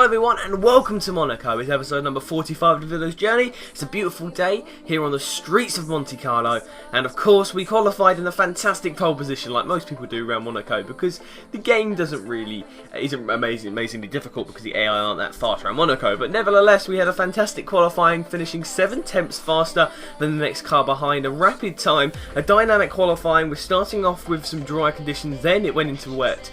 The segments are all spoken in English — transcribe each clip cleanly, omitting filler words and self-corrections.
Hello everyone and welcome to Monaco. It's episode number 45 of Davilo's Journey. It's a beautiful day here on the streets of Monte Carlo, and of course we qualified in a fantastic pole position like most people do around Monaco, because the game isn't amazingly difficult because the AI aren't that fast around Monaco, but nevertheless we had a fantastic qualifying, finishing 7/10 faster than the next car behind, a rapid time, a dynamic qualifying. We're starting off with some dry conditions, then it went into wet.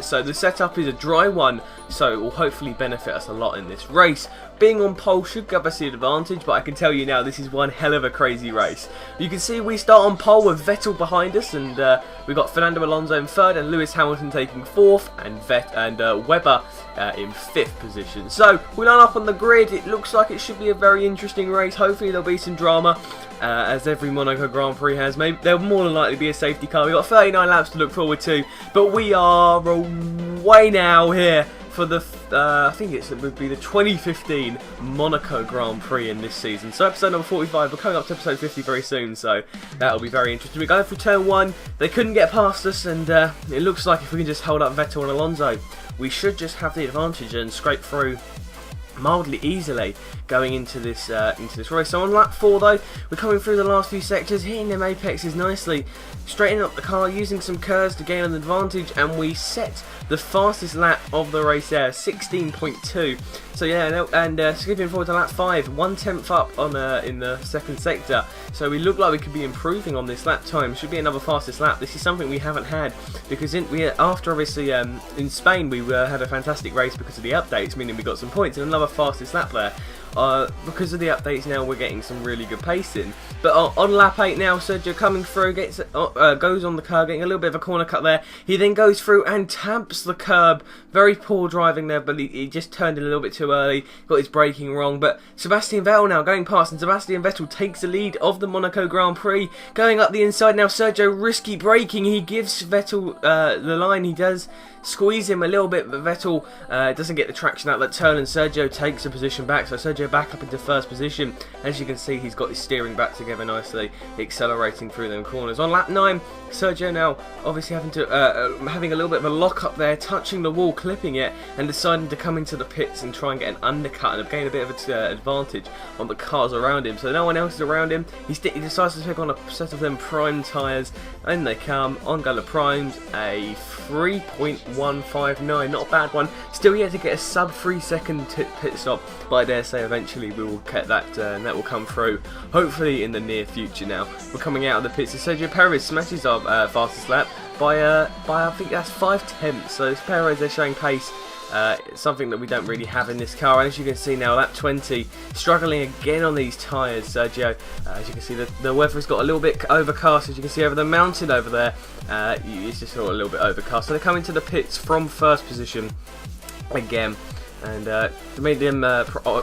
So the setup is a dry one, so it will hopefully benefit us a lot in this race. Being on pole should give us the advantage, but I can tell you now this is one hell of a crazy race. You can see we start on pole with Vettel behind us, and we've got Fernando Alonso in third and Lewis Hamilton taking fourth, and Webber in fifth position. So we line up on the grid. It looks like it should be a very interesting race. Hopefully there'll be some drama, as every Monaco Grand Prix has. Maybe there'll more than likely be a safety car. We've got 39 laps to look forward to, but we are away now here for the, I think it would be the 2015 Monaco Grand Prix in this season. So episode number 45, we're coming up to episode 50 very soon, so that'll be very interesting. We're going through turn 1, they couldn't get past us, and it looks like if we can just hold up Vettel and Alonso, we should just have the advantage and scrape through mildly easily going into this race. So on lap 4 though, we're coming through the last few sectors, hitting them apexes nicely, straightening up the car, using some curves to gain an advantage, and we set the fastest lap of the race there, 16.2. So yeah, and skipping forward to lap 5, 1/10 up on in the second sector. So we look like we could be improving on this lap time. Should be another fastest lap. This is something we haven't had, because after obviously in Spain we had a fantastic race because of the updates, meaning we got some points, and another fastest lap there. Because of the updates now we're getting some really good pace in. But on lap 8 now, Sergio coming through, goes on the curb, getting a little bit of a corner cut there. He then goes through and taps the curb. Very poor driving there, but he just turned it a little bit too early, got his braking wrong. But Sebastian Vettel now going past, and Sebastian Vettel takes the lead of the Monaco Grand Prix. Going up the inside now, Sergio risky braking. He gives Vettel the line. He does squeeze him a little bit, but Vettel doesn't get the traction out that turn, and Sergio takes a position back. So Sergio back up into first position. As you can see, he's got his steering back together nicely, accelerating through them corners. On lap 9, Sergio now obviously having a little bit of a lock up there, touching the wall, clipping it, and deciding to come into the pits and try and get an undercut and gain a bit of an advantage on the cars around him. So no one else is around him. He decides to pick on a set of them prime tyres, and they come on go to primes, a 3.159, not a bad one. Still yet to get a sub 3 second pit stop, but I dare say eventually we will get that, and that will come through hopefully in the near future. Now we're coming out of the pits, so Sergio Perez smashes our fastest lap by I think that's 5/10. So Perez is showing pace, something that we don't really have in this car. And as you can see now, lap 20, struggling again on these tyres, Sergio. As you can see, the weather's got a little bit overcast. As you can see over the mountain over there, it's just sort of a little bit overcast. So they're coming to the pits from first position again. And made them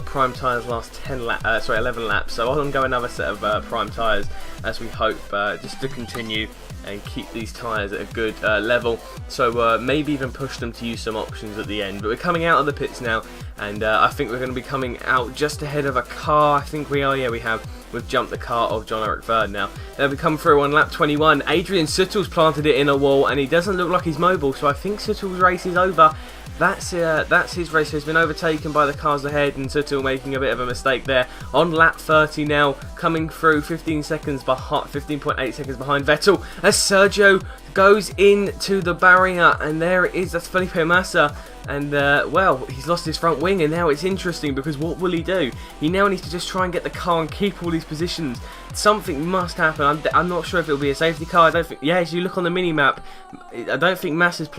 prime tyres last 11 laps. So on go another set of prime tyres, as we hope just to continue and keep these tyres at a good level. So maybe even push them to use some options at the end. But we're coming out of the pits now, and I think we're going to be coming out just ahead of a car. I think we are. Yeah, we have. We've jumped the car of John-Eric Verne now. We come through on lap 21. Adrian Sutil's planted it in a wall, and he doesn't look like he's mobile. So I think Sutil's race is over. That's his race. He's been overtaken by the cars ahead, and Sutil making a bit of a mistake there. On lap 30 now, coming through 15.8 seconds behind Vettel, as Sergio goes into the barrier, and there it is. That's Felipe Massa. And well, he's lost his front wing, and now it's interesting, because what will he do? He now needs to just try and get the car and keep all these positions. Something must happen. I'm not sure if it'll be a safety car. I don't think. Yeah, as you look on the mini map, I don't think Massa's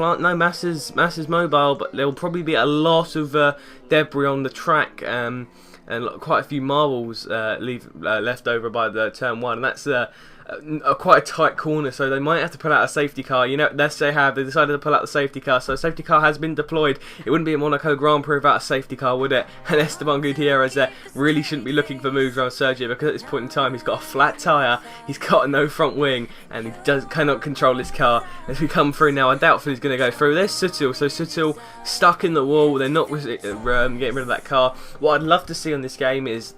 Massa's mobile, but there will probably be a lot of debris on the track, and quite a few marbles left over by the turn 1, and that's quite a tight corner, so they might have to pull out a safety car. You know, let's say they decided to pull out the safety car, so a safety car has been deployed. It wouldn't be a Monaco Grand Prix without a safety car, would it? And Esteban Gutierrez really shouldn't be looking for moves around Sergio, because at this point in time he's got a flat tyre, he's got no front wing, and he cannot control his car. As we come through now, I doubt he's going to go through. There's Sutil, so Sutil stuck in the wall. They're not getting rid of that car. What I'd love to see on this game is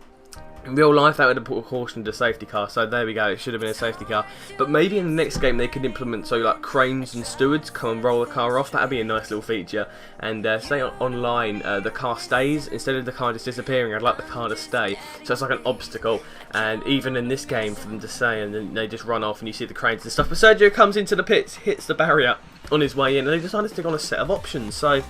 In real life, that would have put a caution to safety car, so there we go, it should have been a safety car. But maybe in the next game they could implement, so like cranes and stewards come and roll the car off. That would be a nice little feature. And say online, the car stays, instead of the car just disappearing, I'd like the car to stay. So it's like an obstacle, and even in this game for them to say, and then they just run off and you see the cranes and stuff. But Sergio comes into the pits, hits the barrier on his way in, and they decided to stick on a set of options. So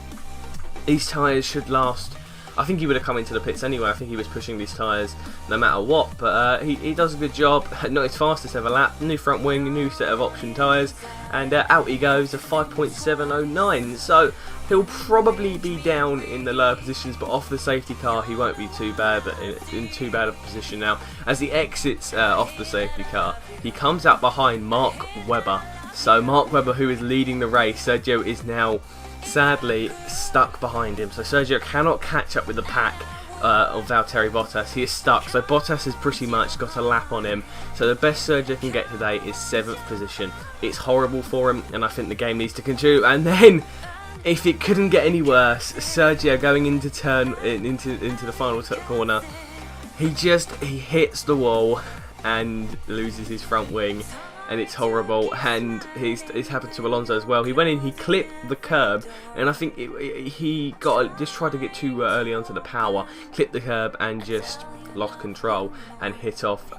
these tyres should last. I think he would have come into the pits anyway. I think he was pushing these tyres no matter what, but he does a good job. Not his fastest ever lap, new front wing, new set of option tyres, and out he goes, a 5.709. So he'll probably be down in the lower positions, but off the safety car he won't be too bad, but in too bad a position now. As he exits off the safety car, he comes out behind Mark Webber. So Mark Webber, who is leading the race, Sergio is now sadly stuck behind him, so Sergio cannot catch up with the pack of Valtteri Bottas. He is stuck, so Bottas has pretty much got a lap on him. So the best Sergio can get today is 7th position. It's horrible for him, and I think the game needs to continue. And then, if it couldn't get any worse, Sergio going into the final corner, he hits the wall and loses his front wing. And it's horrible, and it's happened to Alonso as well. He went in, he clipped the curb, and I think he just tried to get too early onto the power, clipped the curb, and just lost control and hit off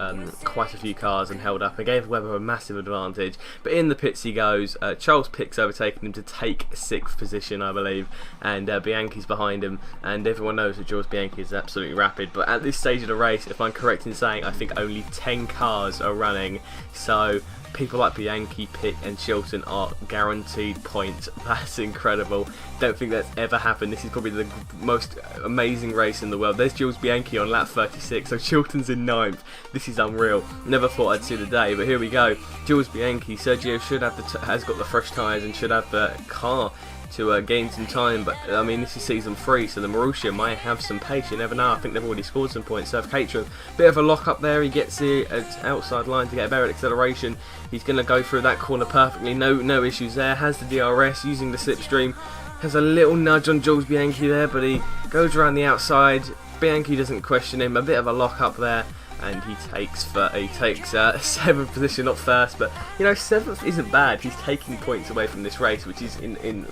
quite a few cars and held up and gave Webber a massive advantage. But in the pits he goes. Charles Pick's overtaken him to take 6th position, I believe, and Bianchi's behind him, and everyone knows that George Bianchi is absolutely rapid. But at this stage of the race, if I'm correct in saying, I think only 10 cars are running, so people like Bianchi, Pick and Chilton are guaranteed points. That's incredible. Don't think that's ever happened. This is probably the most amazing race in the world. There's Jules Bianchi on lap 36, so Chilton's in 9th. This is unreal. Never thought I'd see the day, but here we go. Jules Bianchi, Sergio should have has got the fresh tyres and should have the car to gain some time, but I mean this is season 3, so the Marussia might have some pace, you never know. I think they've already scored some points. So Caterham, bit of a lock up there, he gets the outside line to get a better acceleration. He's going to go through that corner perfectly, no issues there, has the DRS using the slipstream, has a little nudge on Jules Bianchi there, but he goes around the outside. Bianchi doesn't question him, a bit of a lock up there, and he takes 7th position, not first, but you know, 7th isn't bad. He's taking points away from this race, which is in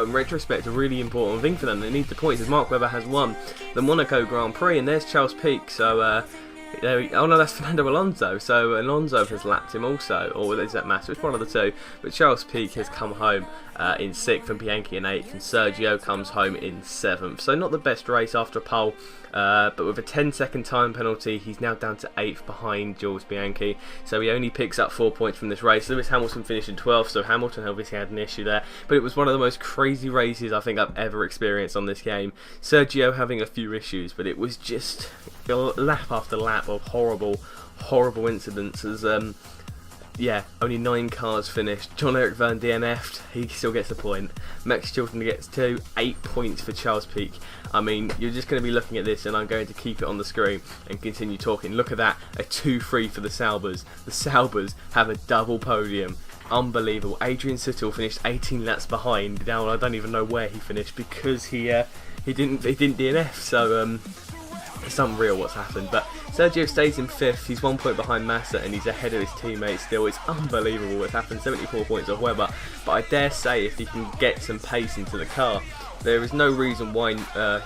retrospect a really important thing for them. They need the points, as Mark Webber has won the Monaco Grand Prix, and there's Charles Pic. So oh no, that's Fernando Alonso. So Alonso has lapped him also, or does that matter? It's one of the two. But Charles Pic has come home in 6th, and Bianchi in 8th, and Sergio comes home in 7th. So not the best race after a pole, but with a 10-second time penalty, he's now down to 8th behind Jules Bianchi. So he only picks up 4 points from this race. Lewis Hamilton finished in 12th, so Hamilton obviously had an issue there. But it was one of the most crazy races I think I've ever experienced on this game. Sergio having a few issues, but it was just lap after lap of horrible incidents. As yeah, only 9 cars finished. John-Eric Verne DNF'd, he still gets a point. Max Chilton gets 2, 8 points for Charles Pic. I mean, you're just going to be looking at this, and I'm going to keep it on the screen and continue talking. Look at that, a 2-3 for the Saubers. The Saubers have a double podium. Unbelievable. Adrian Sittel finished 18 laps behind. Now I don't even know where he finished because he didn't DNF. So it's unreal what's happened. But Sergio stays in 5th, he's 1 point behind Massa, and he's ahead of his teammates still. It's unbelievable what's happened, 74 points off Webber. But I dare say if he can get some pace into the car, there is no reason why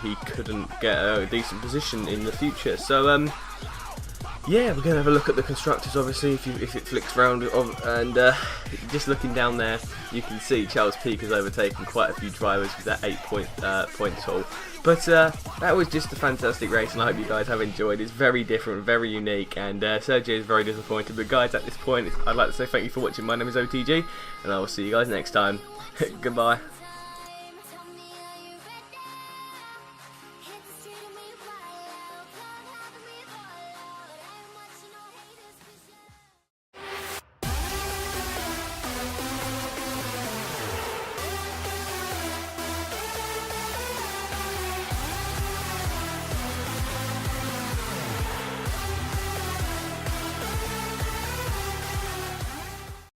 he couldn't get a decent position in the future. So yeah, we're going to have a look at the constructors, obviously, if it flicks round, and just looking down there, you can see Charles Pic has overtaken quite a few drivers with that 8 point haul. But that was just a fantastic race, and I hope you guys have enjoyed. It's very different, very unique, and Sergio is very disappointed. But guys, at this point, I'd like to say thank you for watching. My name is OTG, and I will see you guys next time. Goodbye.